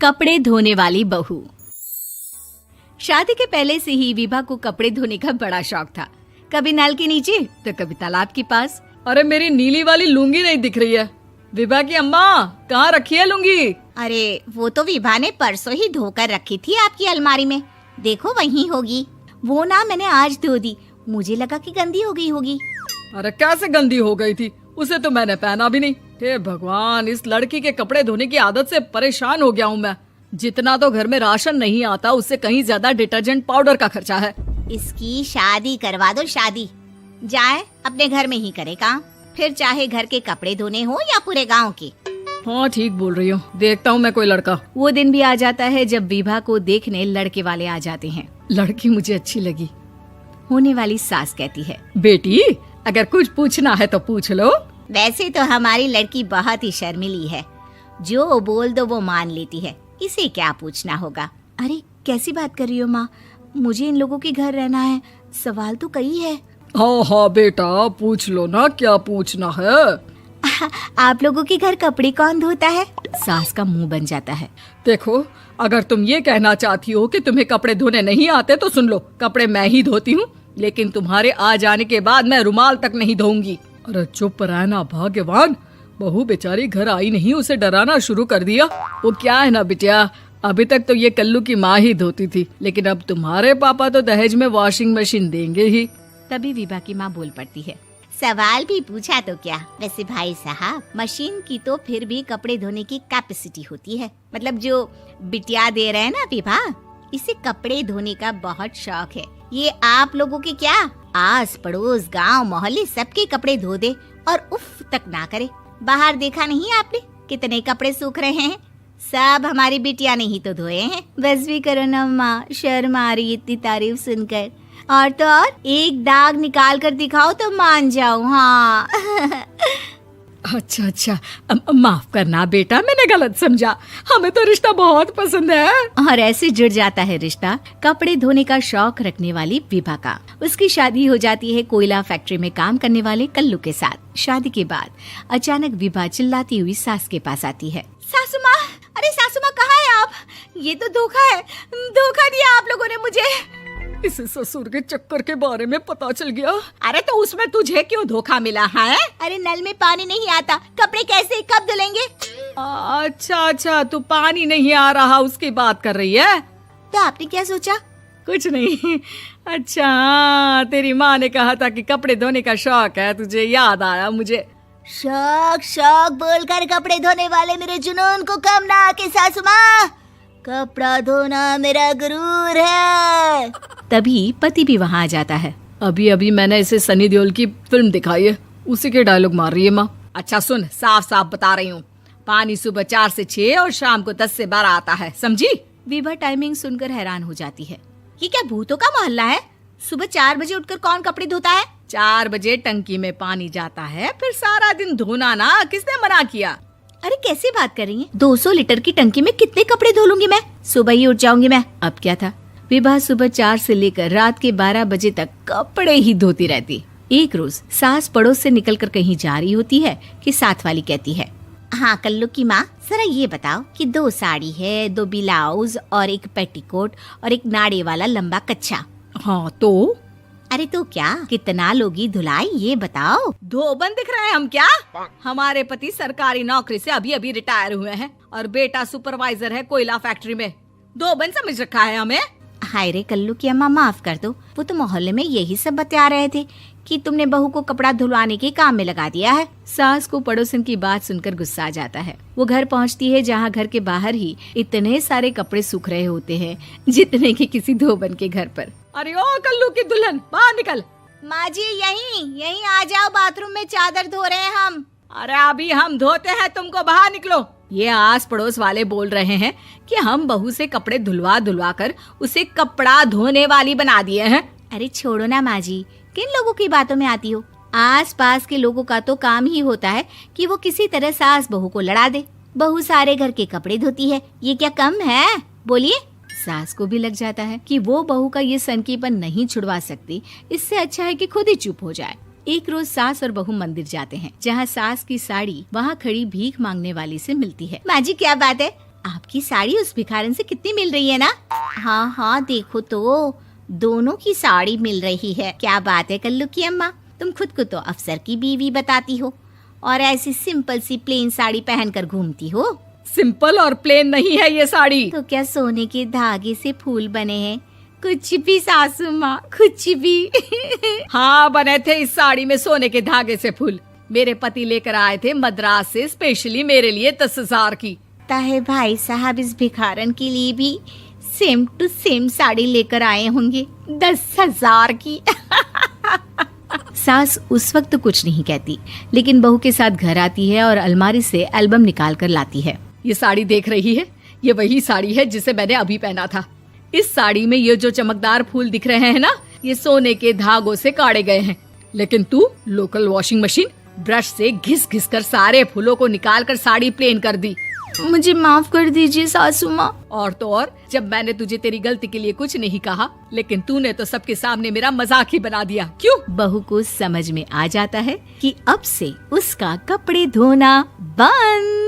कपड़े धोने वाली बहू। शादी के पहले से ही विभा को कपड़े धोने का बड़ा शौक था। कभी नल के नीचे तो कभी तालाब के पास। अरे मेरी नीली वाली लुंगी नहीं दिख रही है। विभा की अम्मा, कहाँ रखी है लुंगी? अरे वो तो विभा ने परसों ही धोकर रखी थी आपकी अलमारी में, देखो वहीं होगी। वो ना मैंने आज धो दी, मुझे लगा कि गंदी हो गई होगी। अरे कैसे गंदी हो गई थी? उसे तो मैंने पहना भी नहीं। हे भगवान, इस लड़की के कपड़े धोने की आदत से परेशान हो गया हूँ मैं। जितना तो घर में राशन नहीं आता, उससे कहीं ज्यादा डिटर्जेंट पाउडर का खर्चा है। इसकी शादी करवा दो, शादी जाए अपने घर में ही करे काम, फिर चाहे घर के कपड़े धोने हो या पूरे गांव के। हाँ ठीक बोल रही हूँ, देखता हूँ मैं कोई लड़का। वो दिन भी आ जाता है जब विभा को देखने लड़के वाले आ जाते हैं। लड़की मुझे अच्छी लगी। होने वाली सास कहती है, बेटी अगर कुछ पूछना है तो पूछ लो। वैसे तो हमारी लड़की बहुत ही शर्मीली है, जो बोल दो वो मान लेती है, इसे क्या पूछना होगा। अरे कैसी बात कर रही हो माँ, मुझे इन लोगों के घर रहना है, सवाल तो कई है। हाँ हाँ बेटा, पूछ लो ना, क्या पूछना है। आप लोगों के घर कपड़े कौन धोता है? सास का मुंह बन जाता है। देखो, अगर तुम ये कहना चाहती हो कि तुम्हें कपड़े धोने नहीं आते तो सुन लो, कपड़े मैं ही धोती हूँ, लेकिन तुम्हारे आ जाने के बाद मैं रुमाल तक नहीं धोऊंगी। अरे चुप रहना भाग्यवान, बहू बेचारी घर आई नहीं, उसे डराना शुरू कर दिया। वो क्या है ना बिटिया, अभी तक तो ये कल्लू की माँ ही धोती थी, लेकिन अब तुम्हारे पापा तो दहेज में वॉशिंग मशीन देंगे ही। तभी विभा की माँ बोल पड़ती है, सवाल भी पूछा तो क्या। वैसे भाई साहब, मशीन की तो फिर भी कपड़े धोने की कैपेसिटी होती है। मतलब जो बिटिया दे रहे हैं ना विभा, इसे कपड़े धोने का बहुत शौक है। ये आप लोगों के क्या, आस पड़ोस गांव मोहल्ले सबके कपड़े धो दे और उफ तक ना करे। बाहर देखा नहीं आपने कितने कपड़े सूख रहे हैं? सब हमारी बिटिया ने ही तो धोए हैं। बस भी करो ना माँ, शर्म आ रही इतनी तारीफ सुनकर। और तो और एक दाग निकाल कर दिखाओ तो मान जाऊं। हाँ अच्छा, माफ करना बेटा, मैंने गलत समझा। हमें तो रिश्ता बहुत पसंद है। और ऐसे जुड़ जाता है रिश्ता कपड़े धोने का शौक रखने वाली विभा का। उसकी शादी हो जाती है कोयला फैक्ट्री में काम करने वाले कल्लू के साथ। शादी के बाद अचानक विभा चिल्लाती हुई सास के पास आती है। सासू माँ, अरे सासू माँ कहाँ है आप? ये तो धोखा है, धोखा दिया आप लोगों ने मुझे। इसे ससुर के चक्कर के बारे में पता चल गया। अरे तो उसमें तुझे क्यों धोखा मिला है? अरे नल में पानी नहीं आता, कपड़े कैसे कब धुलेंगे? अच्छा, तू पानी नहीं आ रहा उसकी बात कर रही है। तो आपने क्या सोचा? कुछ नहीं। अच्छा, तेरी माँ ने कहा था कि कपड़े धोने का शौक है तुझे, याद आया मुझे। शौक बोलकर कपड़े धोने वाले मेरे जुनून को कम ना आके सासू माँ, कपड़ा धोना मेरा गुरूर है। तभी पति भी वहाँ आ जाता है। अभी मैंने इसे सनी देओल की फिल्म दिखाई है, उसी के डायलॉग मार रही है माँ। अच्छा सुन, साफ साफ बता रही हूँ, पानी सुबह 4 से 6 और शाम को 10 से 12 आता है, समझी? विभा टाइमिंग सुनकर हैरान हो जाती है। ये क्या भूतों का मोहल्ला है? सुबह 4 बजे उठकर कौन कपड़े धोता है? 4 बजे टंकी में पानी जाता है, फिर सारा दिन धोना ना, किसने मना किया? अरे कैसी बात कर रही हैं? 200 लीटर की टंकी में कितने कपड़े धो लूंगी मैं? सुबह ही उठ जाऊंगी मैं। अब क्या था, विभा सुबह 4 से लेकर रात के 12 बजे तक कपड़े ही धोती रहती। एक रोज सास पड़ोस से निकलकर कहीं जा रही होती है कि साथ वाली कहती है, हाँ कल्लू की माँ, जरा ये बताओ कि 2 साड़ी है, 2 ब्लाउज और एक पेटीकोट और एक नाड़े वाला लंबा कच्छा। हाँ तो? अरे तो क्या, कितना लोगी धुलाई ये बताओ। धोबन दिख रहे हैं हम क्या? हमारे पति सरकारी नौकरी से अभी रिटायर हुए हैं और बेटा सुपरवाइजर है कोयला फैक्ट्री में। धोबन समझ रखा है हमें? हाय रे कल्लू की अम्मा, माफ कर दो, वो तो मोहल्ले में यही सब बता रहे थे कि तुमने बहू को कपड़ा धुलवाने के काम में लगा दिया है। सास को पड़ोसन की बात सुनकर गुस्सा आ जाता है। वो घर पहुंचती है जहां घर के बाहर ही इतने सारे कपड़े सूख रहे होते हैं जितने कि किसी धोबन के घर पर। अरे ओ कल्लू की दुल्हन, बाहर निकल। माँ जी यहीं आ जाओ, बाथरूम में चादर धो रहे हैं हम। अरे अभी हम धोते हैं, तुमको बाहर निकलो। ये आस पड़ोस वाले बोल रहे हैं कि हम बहू से कपड़े धुलवा कर उसे कपड़ा धोने वाली बना दिए हैं। अरे छोड़ो ना माँ जी, किन लोगों की बातों में आती हो? आस पास के लोगों का तो काम ही होता है कि वो किसी तरह सास बहू को लड़ा दे। बहू सारे घर के कपड़े धोती है, ये क्या कम है? बोलिए। सास को भी लग जाता है कि वो बहू का ये सनकीपन नहीं छुड़वा सकती, इससे अच्छा है कि खुद ही चुप हो जाए। एक रोज सास और बहू मंदिर जाते हैं, जहाँ सास की साड़ी वहाँ खड़ी भीख मांगने वाली से मिलती है। माँ जी क्या बात है, आपकी साड़ी उस भिखारन से कितनी मिल रही है ना? हाँ हाँ देखो तो, दोनों की साड़ी मिल रही है। क्या बात है कल्लू की अम्मा, तुम खुद को तो अफसर की बीवी बताती हो और ऐसी सिंपल सी प्लेन साड़ी पहनकर घूमती हो। सिंपल और प्लेन नहीं है ये साड़ी। तो क्या सोने के धागे से फूल बने हैं? कुछ भी सासू माँ, कुछ भी। हाँ बने थे इस साड़ी में सोने के धागे से फूल। मेरे पति लेकर आए थे मद्रास से स्पेशली मेरे लिए 10,000 की। ताहे भाई साहब इस भिखारन के लिए भी सेम टू सेम साड़ी लेकर आए होंगे 10,000 की। सास उस वक्त तो कुछ नहीं कहती, लेकिन बहू के साथ घर आती है और अलमारी से एल्बम निकाल कर लाती है। ये साड़ी देख रही है, ये वही साड़ी है जिसे मैंने अभी पहना था। इस साड़ी में ये जो चमकदार फूल दिख रहे हैं ना, ये सोने के धागों से काढ़े गए हैं। लेकिन तू लोकल वॉशिंग मशीन ब्रश से घिस घिस कर सारे फूलों को निकाल कर साड़ी प्लेन कर दी। मुझे माफ कर दीजिए सासू माँ। और तो और, जब मैंने तुझे तेरी गलती के लिए कुछ नहीं कहा, लेकिन तूने तो सबके सामने मेरा मजाक ही बना दिया। क्यों? बहू को समझ में आ जाता है कि अब से उसका कपड़े धोना बंद।